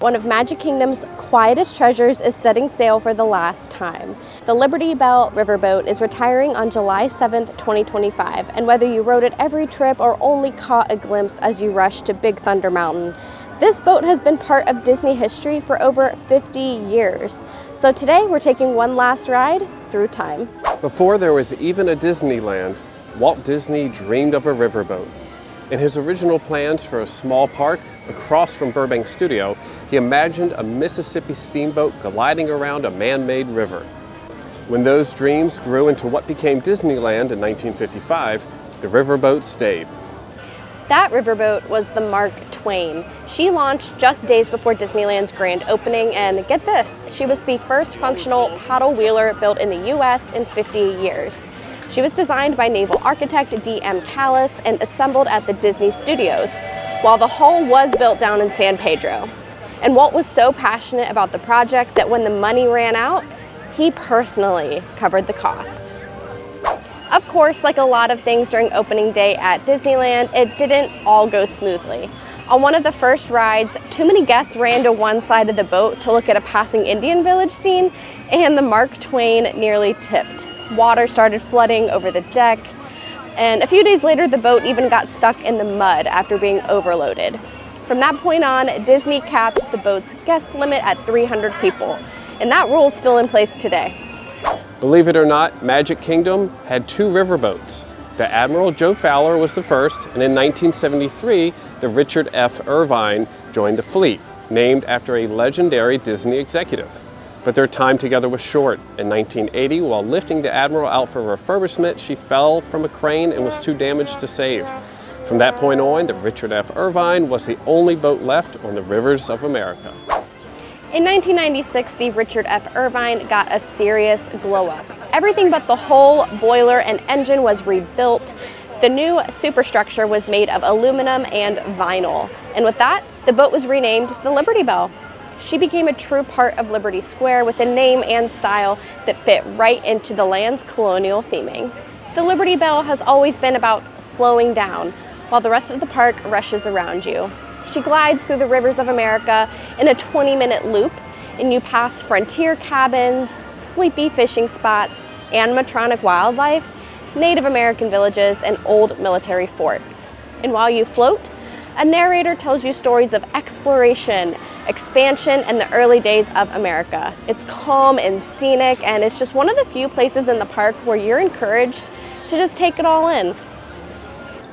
One of Magic Kingdom's quietest treasures is setting sail for the last time. The Liberty Belle Riverboat is retiring on July 7th, 2025, and whether you rode it every trip or only caught a glimpse as you rushed to Big Thunder Mountain, this boat has been part of Disney history for over 50 years. So today we're taking one last ride through time. Before there was even a Disneyland, Walt Disney dreamed of a riverboat. In his original plans for a small park across from Burbank Studio, he imagined a Mississippi steamboat gliding around a man-made river. When those dreams grew into what became Disneyland in 1955, the riverboat stayed. That riverboat was the Mark Twain. She launched just days before Disneyland's grand opening, and get this, she was the first functional paddle wheeler built in the US in 50 years. She was designed by naval architect D.M. Callis and assembled at the Disney Studios, while the hull was built down in San Pedro. And Walt was so passionate about the project that when the money ran out, he personally covered the cost. Of course, like a lot of things during opening day at Disneyland, it didn't all go smoothly. On one of the first rides, too many guests ran to one side of the boat to look at a passing Indian village scene, and the Mark Twain nearly tipped. Water started flooding over the deck, and a few days later the boat even got stuck in the mud after being overloaded. From that point on, Disney capped the boat's guest limit at 300 people, and that rule is still in place today. Believe it or not, Magic Kingdom had two riverboats. The Admiral Joe Fowler was the first, and in 1973, the Richard F. Irvine joined the fleet, named after a legendary Disney executive. But their time together was short. In 1980, while lifting the Admiral out for refurbishment, she fell from a crane and was too damaged to save. From that point on, the Richard F. Irvine was the only boat left on the rivers of America. In 1996, the Richard F. Irvine got a serious glow-up. Everything but the hull, boiler, and engine was rebuilt. The new superstructure was made of aluminum and vinyl. And with that, the boat was renamed the Liberty Belle. She became a true part of Liberty Square with a name and style that fit right into the land's colonial theming. The Liberty Belle has always been about slowing down while the rest of the park rushes around you. She glides through the rivers of America in a 20-minute loop, and you pass frontier cabins, sleepy fishing spots, animatronic wildlife, Native American villages, and old military forts. And while you float, a narrator tells you stories of exploration, expansion, and the early days of America. It's calm and scenic, and it's just one of the few places in the park where you're encouraged to just take it all in.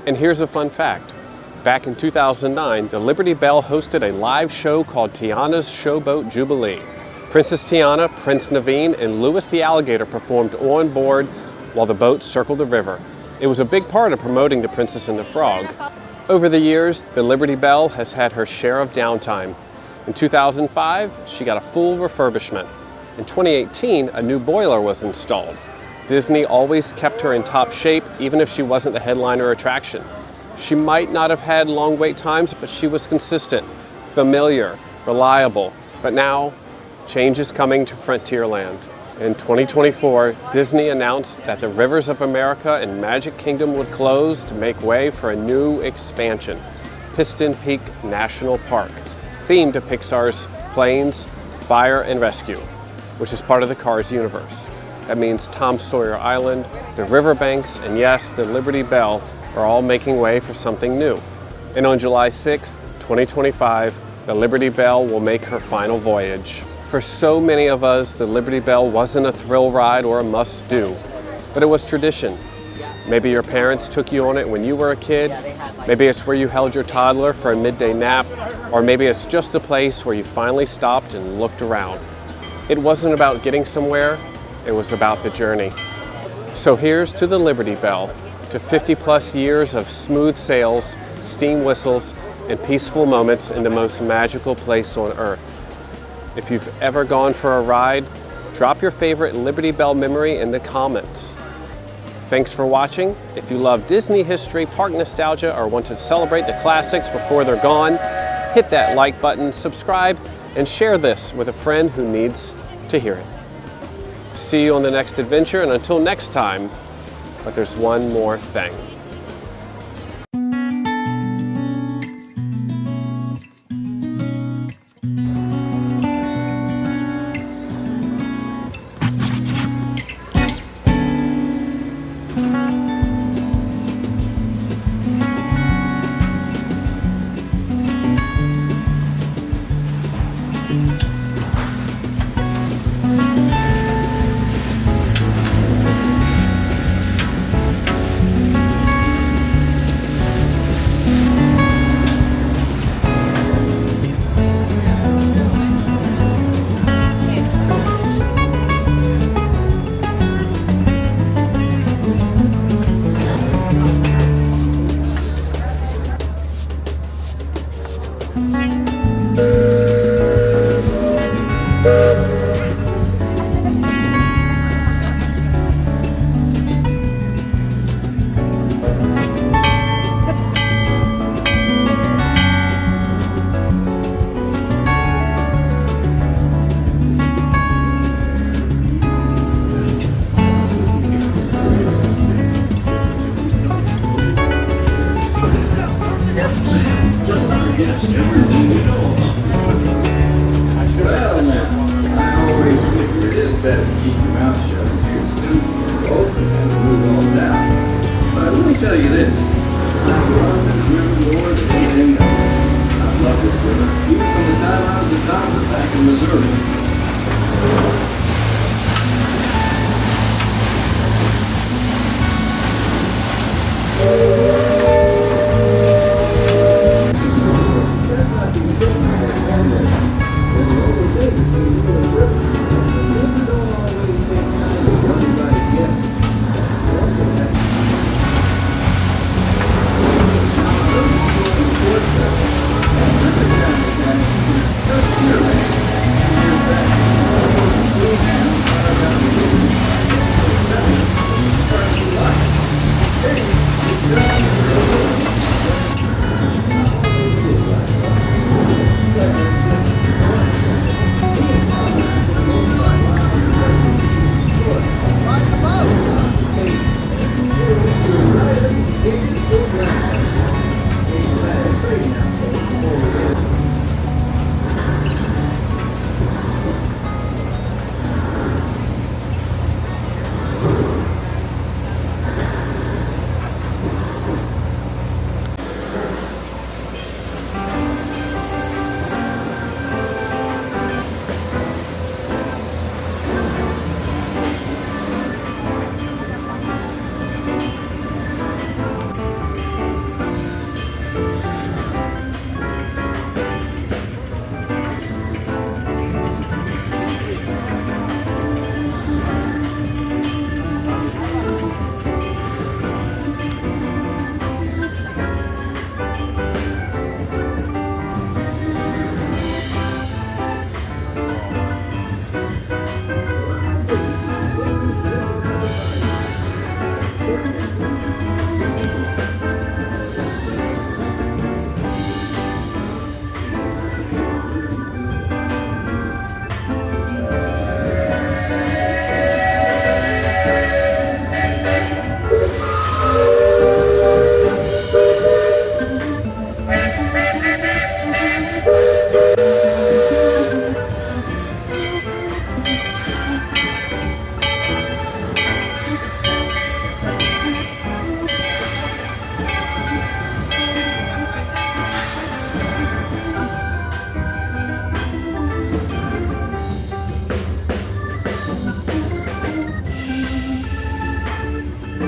And here's a fun fact. Back in 2009, the Liberty Belle hosted a live show called Tiana's Showboat Jubilee. Princess Tiana, Prince Naveen, and Louis the Alligator performed on board while the boat circled the river. It was a big part of promoting The Princess and the Frog. Over the years, the Liberty Belle has had her share of downtime. In 2005, she got a full refurbishment. In 2018, a new boiler was installed. Disney always kept her in top shape, even if she wasn't the headliner attraction. She might not have had long wait times, but she was consistent, familiar, reliable. But now, change is coming to Frontierland. In 2024, Disney announced that the rivers of America and Magic Kingdom would close to make way for a new expansion, Piston Peak National Park, themed to Pixar's Planes, Fire and Rescue, which is part of the Cars universe. That means Tom Sawyer Island, the riverbanks, and yes, the Liberty Belle are all making way for something new. And on July 6th, 2025, the Liberty Belle will make her final voyage. For so many of us, the Liberty Belle wasn't a thrill ride or a must-do, but it was tradition. Maybe your parents took you on it when you were a kid, maybe it's where you held your toddler for a midday nap, or maybe it's just a place where you finally stopped and looked around. It wasn't about getting somewhere, it was about the journey. So here's to the Liberty Belle, to 50+ years of smooth sails, steam whistles, and peaceful moments in the most magical place on earth. If you've ever gone for a ride, drop your favorite Liberty Belle memory in the comments. Thanks for watching. If you love Disney history, park nostalgia, or want to celebrate the classics before they're gone, hit that like button, subscribe, and share this with a friend who needs to hear it. See you on the next adventure, and until next time, but there's one more thing.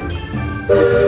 it.